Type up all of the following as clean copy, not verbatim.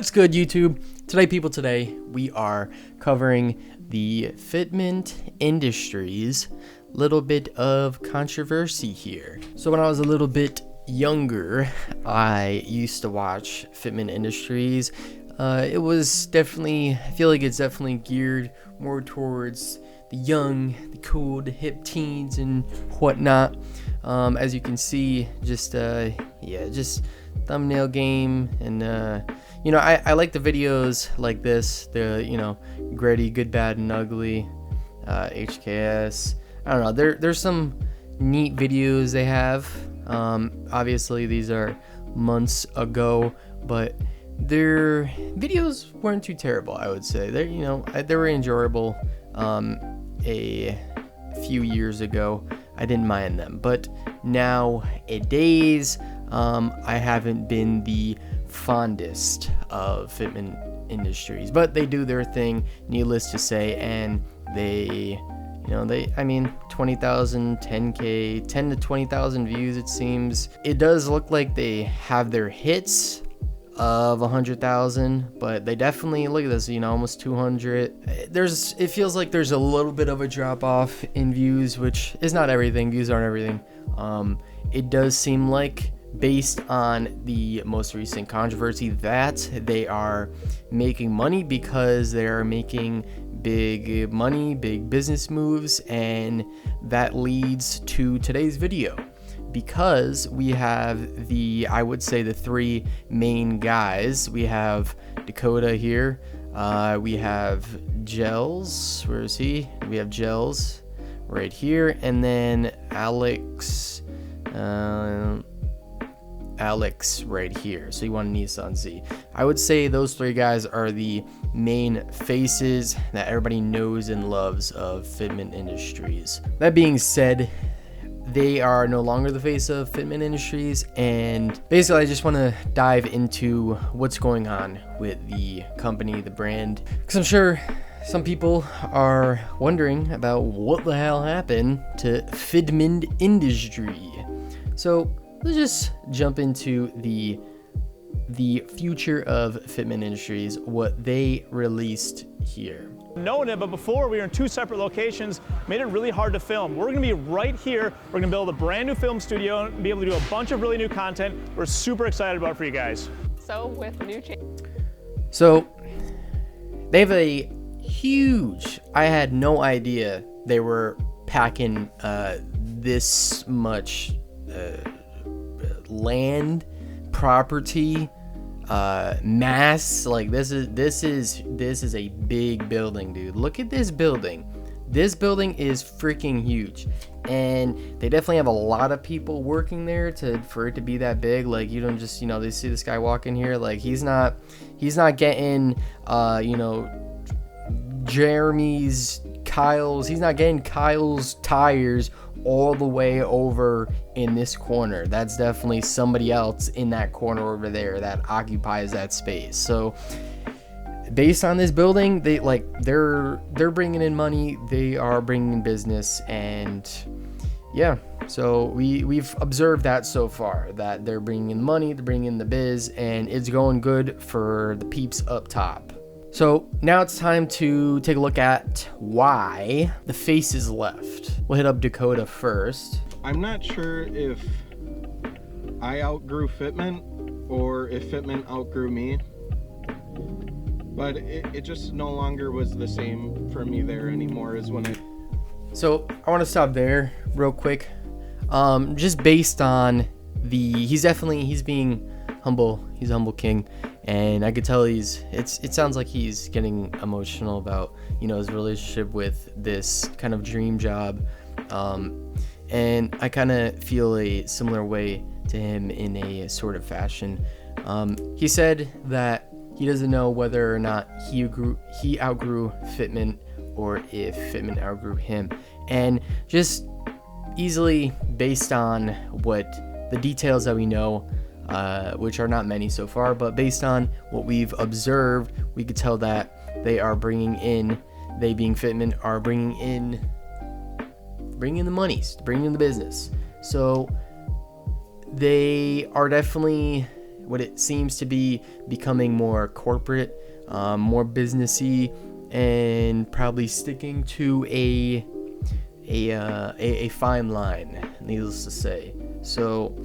What's good, YouTube? Today we are covering the Fitment Industries. Little bit of controversy here. So when I was a little bit younger, I used to watch Fitment Industries. It was definitely, I feel like it's definitely geared more towards the young, the cool, the hip teens and whatnot. As you can see, just thumbnail game, and I like the videos like this, the gritty, good, bad, and ugly, HKS. I don't know, there's some neat videos they have. Obviously these are months ago, but their videos weren't too terrible, I would say. They were enjoyable. A few years ago I didn't mind them, but nowadays I haven't been the fondest of Fitment Industries, but they do their thing, needless to say, and they 20,000, 10K, 10 to 20,000 views, it seems. It does look like they have their hits of 100,000, but they definitely, look at this, almost 200. It feels like there's a little bit of a drop off in views, which is not everything. Views aren't everything. It does seem like, based on the most recent controversy, that they are making money because they are making big money, big business moves, and that leads to today's video, because we have I would say the three main guys. We have Dakota here, we have Jels, where is he? We have Jels right here, and then Alex right here. So you want a Nissan Z. I would say those three guys are the main faces that everybody knows and loves of Fitment Industries. That being said, they are no longer the face of Fitment Industries, and basically I just want to dive into what's going on with the company, the brand, because I'm sure some people are wondering about what the hell happened to Fitment Industry. So let's just jump into the future of Fitment Industries, what they released here. Known it, but before we were in two separate locations, made it really hard to film. We're gonna be right here. We're gonna build a brand new film studio and be able to do a bunch of really new content we're super excited about for you guys. So with new So they have a huge, I had no idea they were packing this much land, property, mass. Like this is a big building, dude. Look at this building. This building is freaking huge, and they definitely have a lot of people working there for it to be that big. Like, you don't just, they see this guy walking here, like he's not getting he's not getting Kyle's tires all the way over in this corner. That's definitely somebody else in that corner over there that occupies that space. So based on this building, they're bringing in money, they are bringing in business, and yeah, so we've observed that so far, that they're bringing in money, they're bringing in the biz, and it's going good for the peeps up top. So now it's time to take a look at why the faces left. We'll hit up Dakota first. I'm not sure if I outgrew Fitment or if Fitment outgrew me, but it just no longer was the same for me there anymore as when So I want to stop there real quick. Just based on he's being humble. He's a humble king, and I could tell it sounds like he's getting emotional about his relationship with this kind of dream job, and I kind of feel a similar way to him in a sort of fashion. He said that he doesn't know whether or not he outgrew Fitment or if Fitment outgrew him, and just easily based on what the details that we know, which are not many so far, but based on what we've observed, we could tell that they being Fitment, are bringing in the monies, bringing in the business. So they are definitely what it seems to be becoming more corporate, more businessy, and probably sticking to a fine line, needless to say. So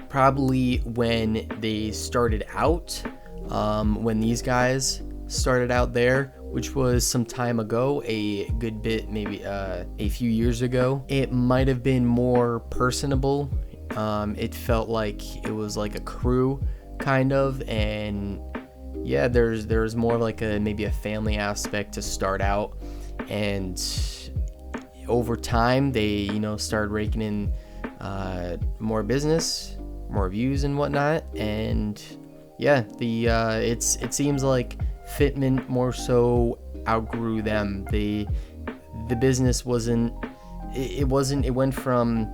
probably when they started out, when these guys started out there, which was some time ago, a good bit, maybe a few years ago, it might have been more personable. It felt like it was like a crew kind of, and yeah, there's more of like maybe a family aspect to start out, and over time they started raking in more business, more views and whatnot, and yeah, it seems like Fitment more so outgrew them. The business it went from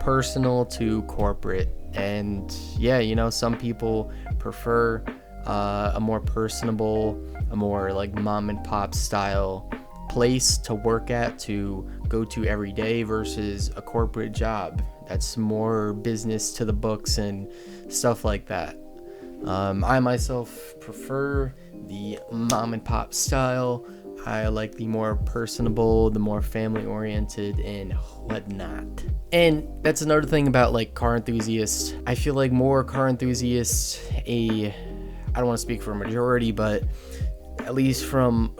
personal to corporate, and yeah, some people prefer a more personable, a more like mom and pop style place to work at, to go to every day, versus a corporate job that's more business to the books and stuff like that. I myself prefer the mom and pop style. I like the more personable, the more family oriented and whatnot. And that's another thing about like car enthusiasts. I feel like more car enthusiasts, I don't want to speak for a majority, but at least from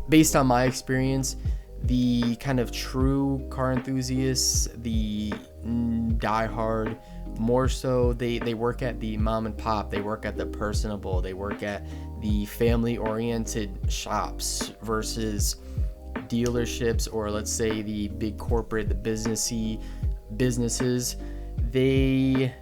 based on my experience, the kind of true car enthusiasts, the diehard, more so they work at the mom and pop, they work at the personable, they work at the family oriented shops versus dealerships, or let's say the big corporate, the businesses. They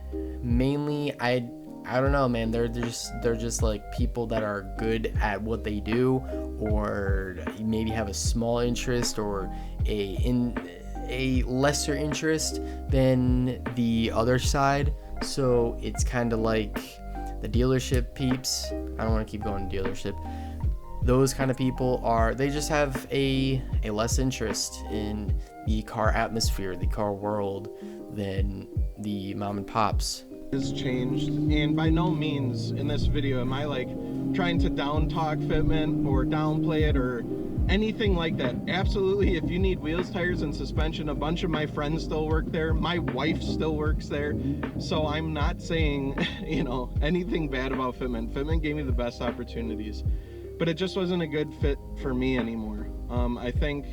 mainly, I don't know, man, they're just like people that are good at what they do, or maybe have a small interest or a lesser interest than the other side. So it's kind of like the dealership peeps. I don't want to keep going to dealership. Those kind of people they just have a less interest in the car atmosphere, the car world, than the mom and pops. Has changed, and by no means in this video am I like trying to down talk Fitment or downplay it or anything like that. Absolutely, if you need wheels, tires, and suspension, a bunch of my friends still work there. My wife still works there, so I'm not saying anything bad about Fitment. Fitment gave me the best opportunities, but it just wasn't a good fit for me anymore. I think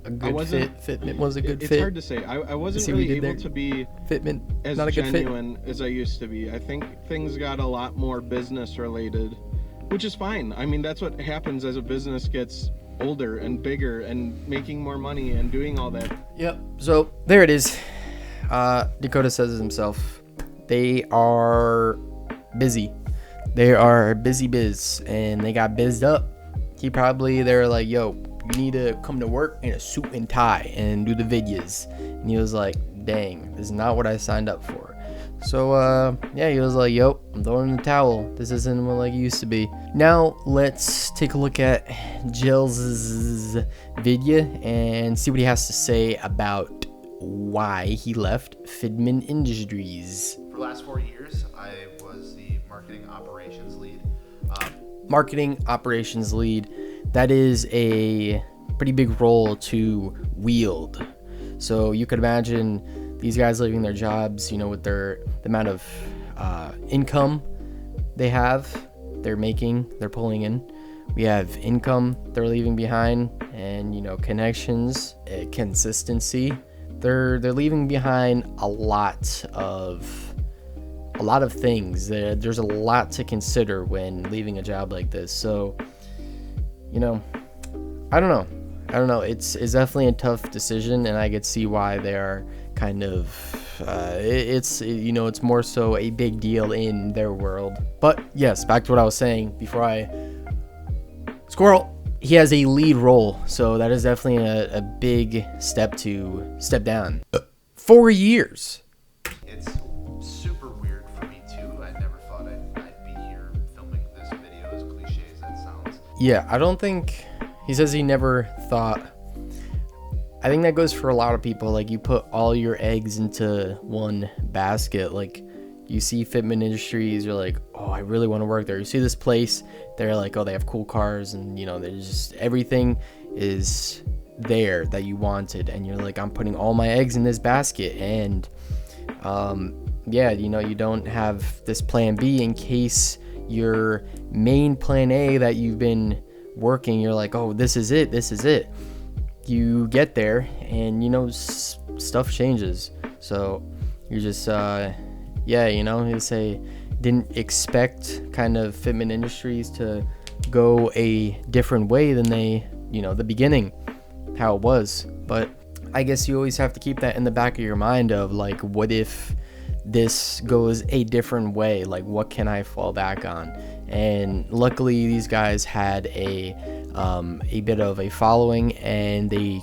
Fitment was a good fit. It's hard to say. I wasn't really able to be Fitment, as not a good genuine as I used to be. I think things got a lot more business related, which is fine. I mean, that's what happens as a business gets older and bigger and making more money and doing all that. Yep. So there it is. Dakota says it himself. They are busy. They are busy biz, and they got bizzed up. They're like, yo, you need to come to work in a suit and tie and do the videos. And he was like, dang, this is not what I signed up for. So he was like, yo, I'm throwing in the towel. This isn't what like it used to be. Now let's take a look at Jels' video and see what he has to say about why he left Fitment Industries. For the last 4 years, I was the marketing operations lead. Marketing operations lead. That is a pretty big role to wield. So you could imagine these guys leaving their jobs, with the amount of income they have, they're pulling in. We have income they're leaving behind, and connections, consistency. They're leaving behind a lot of things. There's a lot to consider when leaving a job like this. So I don't know. It's definitely a tough decision, and I could see why they are kind of. It's more so a big deal in their world. But yes, back to what I was saying before I squirrel. He has a lead role, so that is definitely a big step down. 4 years. It's super weird for me too. I never thought I'd be here filming this video, as cliche as that sounds. Yeah, I don't think. He says he never thought. I think that goes for a lot of people. Like, you put all your eggs into one basket. Like, You see Fitment Industries, you're like, oh, I really want to work there. You see this place, they're like, oh, they have cool cars, and there's just everything is there that you wanted, and you're like, I'm putting all my eggs in this basket. And you don't have this plan B in case your main plan A that you've been working, you're like, oh, this is it. You get there, and stuff changes. So you're just you say didn't expect kind of Fitment Industries to go a different way than they the beginning, how it was. But I guess you always have to keep that in the back of your mind of like, what if this goes a different way? Like, what can I fall back on? And luckily these guys had a bit of a following, and they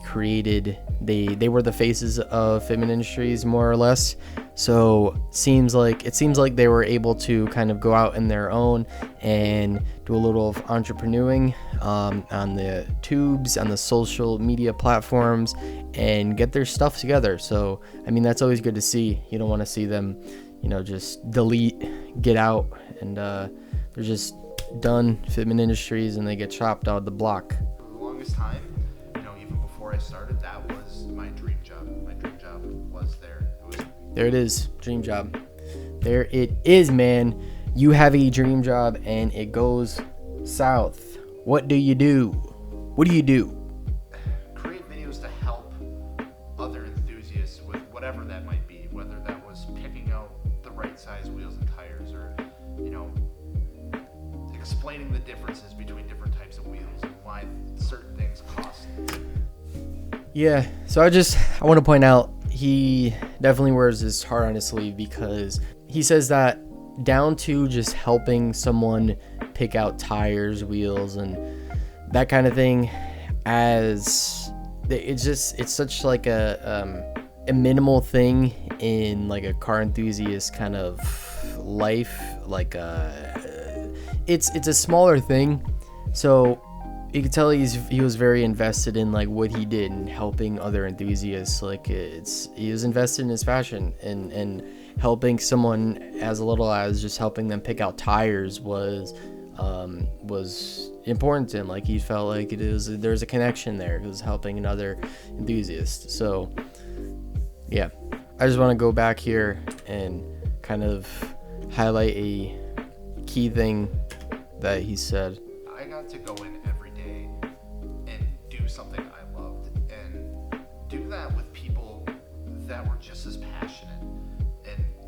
were the faces of Fitment Industries, more or less. So it seems like they were able to kind of go out in their own and do a little of entrepreneuring on the tubes, on the social media platforms, and get their stuff together. So I mean, that's always good to see. You don't want to see them just delete, get out, and they're just done, Fitment Industries, and they get chopped out of the block. For the longest time, even before I started, that was my dream job. My dream job was there. There it is, dream job. There it is, man. You have a dream job and it goes south. What do you do? What do you do? Create videos to help other enthusiasts with whatever that might be, whether that was picking out the right size wheels and tires, or explaining the differences between different types of wheels and why certain things cost. Yeah, so I want to point out, he definitely wears his heart on his sleeve, because he says that down to just helping someone pick out tires, wheels, and that kind of thing, as it's such like a minimal thing in like a car enthusiast kind of life. Like it's a smaller thing, so you can tell he was very invested in like what he did and helping other enthusiasts. Like he was invested in his passion, and helping someone as little as just helping them pick out tires was important to him. Like, he felt like there's a connection there. He was helping another enthusiast. So yeah, I just want to go back here and kind of highlight a key thing that he said. I got to go in every day and do something I loved, and do that with people that were just as passionate,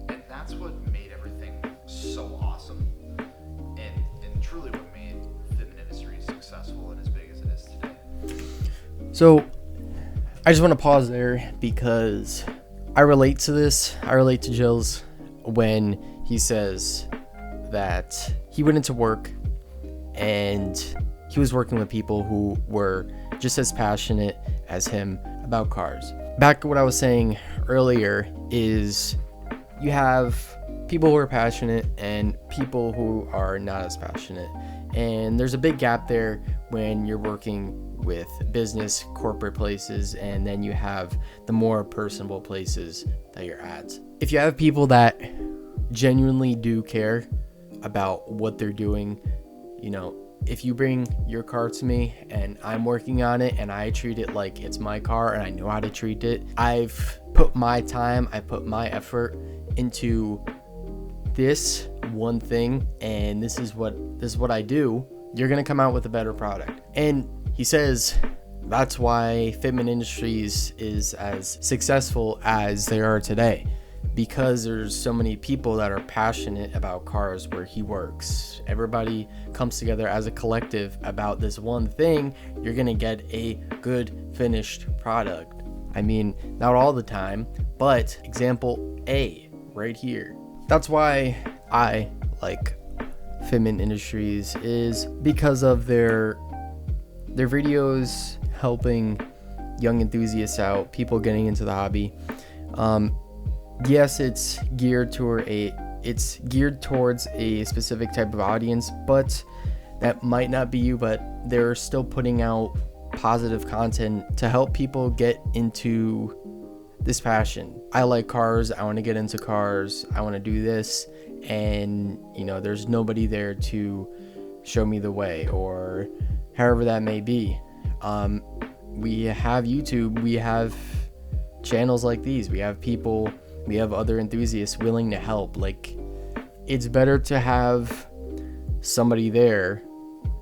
and that's what made everything so awesome, and truly what made Fitment Industries successful and as big as it is today. So I just want to pause there, because I relate to this. I relate to Jels when he says that he went into work and he was working with people who were just as passionate as him about cars. Back to what I was saying earlier is, you have people who are passionate and people who are not as passionate. And there's a big gap there when you're working with business, corporate places, and then you have the more personable places that you're at. If you have people that genuinely do care about what they're doing, if you bring your car to me and I'm working on it and I treat it like it's my car and I know how to treat it, I've put my time, I put my effort into this one thing, and this is what I do, you're gonna come out with a better product. And he says that's why Fitment Industries is as successful as they are today, because there's so many people that are passionate about cars where he works. Everybody comes together as a collective about this one thing. You're gonna get a good finished product. I mean, not all the time, but example A right here. That's why I like Fitment Industries, is because of their videos helping young enthusiasts out, people getting into the hobby. Yes, it's geared towards a specific type of audience, but that might not be you. But they're still putting out positive content to help people get into this passion. I like cars. I want to get into cars. I want to do this. And, you know, there's nobody there to show me the way, or however that may be. We have YouTube. We have channels like these. We have people, we have other enthusiasts willing to help. Like, it's better to have somebody there.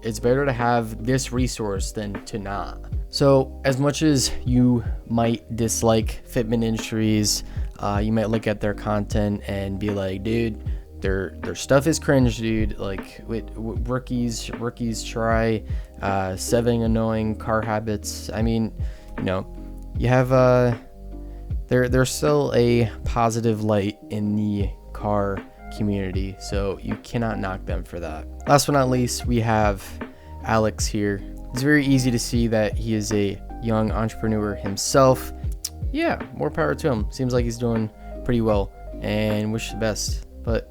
It's better to have this resource than to not. So as much as you might dislike Fitment Industries, you might look at their content and be like, dude, their stuff is cringe, dude. Like, rookies try 7 annoying car habits. I mean, you know, you have there's still a positive light in the car community, so you cannot knock them for that. Last but not least, we have Alex here. It's very easy to see that he is a young entrepreneur himself. Yeah, more power to him. Seems like he's doing pretty well, and wish the best. But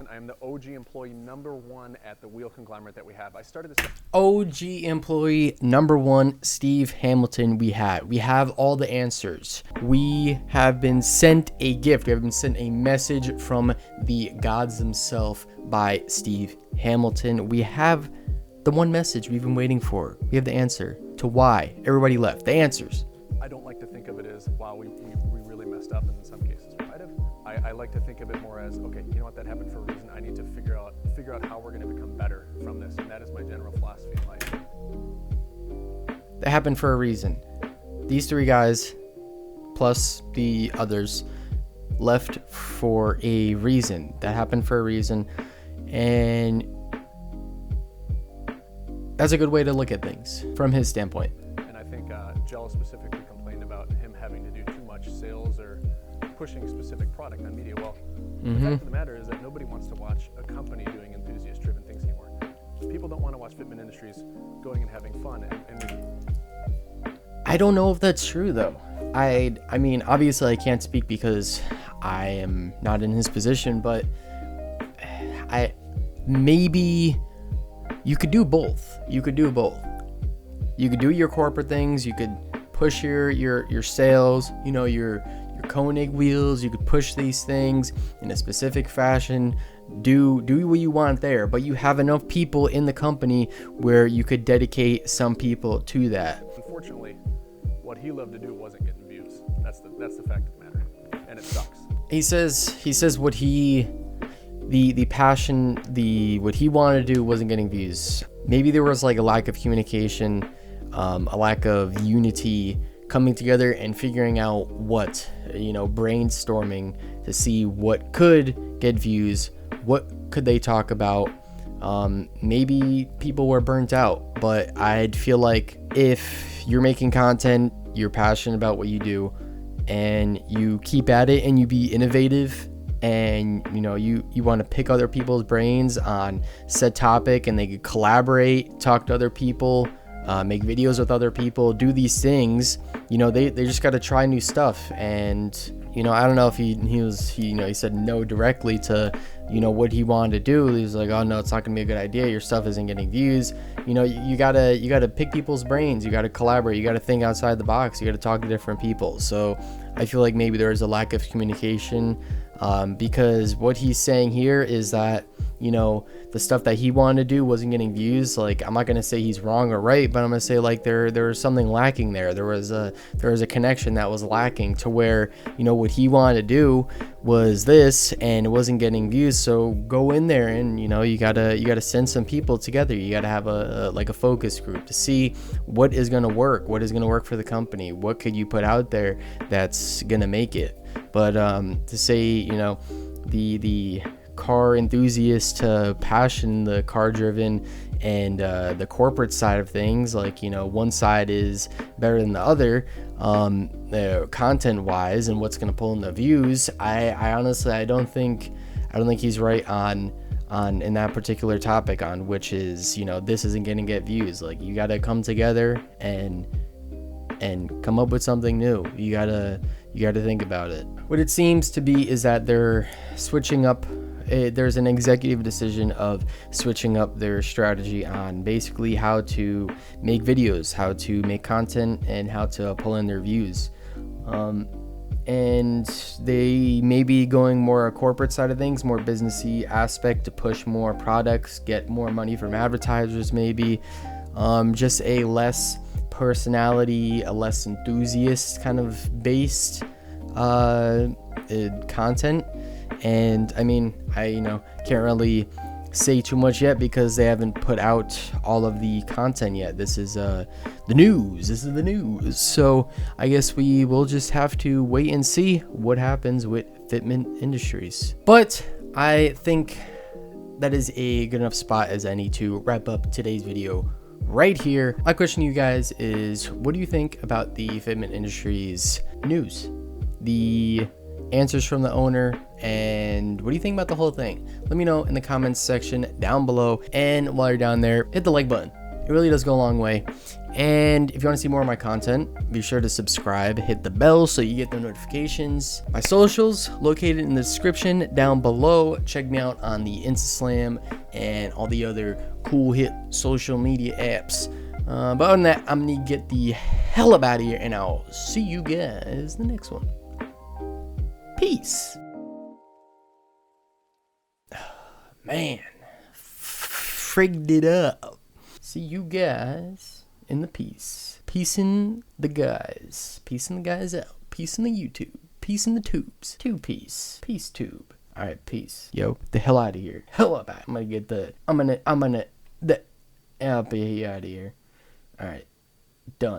I'm the OG employee #1 at the wheel conglomerate that we have. I started this. OG employee #1, Steve Hamilton. We have all the answers. We have been sent a gift. We have been sent a message from the gods themselves by Steve Hamilton. We have the one message we've been waiting for. We have the answer to why everybody left. The answers. I don't like to think of it as, wow, we really messed up, and in some cases we might have. I like to think of it more as, okay, you know what, that happened for a reason. I need to figure out how we're going to become better from this, and that is my general philosophy in life. That happened for a reason. These 3 guys, plus the others, left for a reason. That happened for a reason, and that's a good way to look at things from his standpoint. And I think Jels specifically complained about him having to do too much sales or pushing specific product on media. Well, the fact of the matter is that nobody wants to watch a company doing enthusiast-driven things anymore. People don't want to watch Fitment Industries going and having fun. I don't know if that's true, though. I mean, obviously I can't speak because I am not in his position, but maybe you could do both. You could do your corporate things. You could push your sales, you know, your Koenig wheels. You could push these things in a specific fashion. Do what you want there, but you have enough people in the company where you could dedicate some people to that. Unfortunately, what he loved to do wasn't getting views. That's the fact of the matter, and it sucks. He says what the passion, what he wanted to do wasn't getting views. Maybe there was like a lack of communication, a lack of unity, coming together and figuring out what, you know, brainstorming to see what could get views, what could they talk about. Maybe people were burnt out, but I'd feel like if you're making content, you're passionate about what you do, and you keep at it and you be innovative, and you know you want to pick other people's brains on said topic, and they could collaborate, talk to other people, make videos with other people, do these things. You know, they just got to try new stuff. And you know, I don't know if he said no directly to, you know, what he wanted to do. He was like, oh no, it's not gonna be a good idea, your stuff isn't getting views. You know, you gotta pick people's brains, you gotta collaborate, you gotta think outside the box, you gotta talk to different people. So I feel like maybe there is a lack of communication, because what he's saying here is that, you know, the stuff that he wanted to do wasn't getting views. Like, I'm not gonna say he's wrong or right, but I'm gonna say like there was something lacking there. There was a connection that was lacking to where, you know, what he wanted to do was this and it wasn't getting views. So go in there and, you know, you gotta send some people together. You gotta have a focus group to see what is gonna work for the company. What could you put out there that's gonna make it? But to say, you know, the car enthusiast to passion, the car driven, and the corporate side of things, like, you know, one side is better than the other, content wise, and what's going to pull in the views. I honestly, I don't think he's right on in that particular topic, on which is, you know, this isn't going to get views. Like, you got to come together and come up with something new. You gotta think about it. What it seems to be is that they're switching up there's an executive decision of switching up their strategy on basically how to make videos, how to make content, and how to pull in their views. And they may be going more corporate side of things, more businessy aspect to push more products, get more money from advertisers, maybe. Just a less personality, a less enthusiast kind of based content. And I mean, I can't really say too much yet because they haven't put out all of the content yet. This is the news. So I guess we will just have to wait and see what happens with Fitment Industries. But I think that is a good enough spot as any to wrap up today's video right here. My question to you guys is, what do you think about the Fitment Industries news, the answers from the owner, and what do you think about the whole thing? Let me know in the comments section down below. And while you're down there, hit the like button. It really does go a long way. And if you want to see more of my content, be sure to subscribe, hit the bell so you get the notifications. My socials located in the description down below. Check me out on the Instaslam and all the other cool hit social media apps. But other than that, I'm gonna get the hell up out of here, and I'll see you guys in the next one. Peace. Man, frigged it up. See you guys in the peace. Peacing the guys. Peacing the guys out. Peace in the YouTube. Peace in the tubes. Peace. Peace tube. Alright, peace. Yo, the hell out of here. Hell up. I'm gonna get the, I'll be out of here. Alright, done.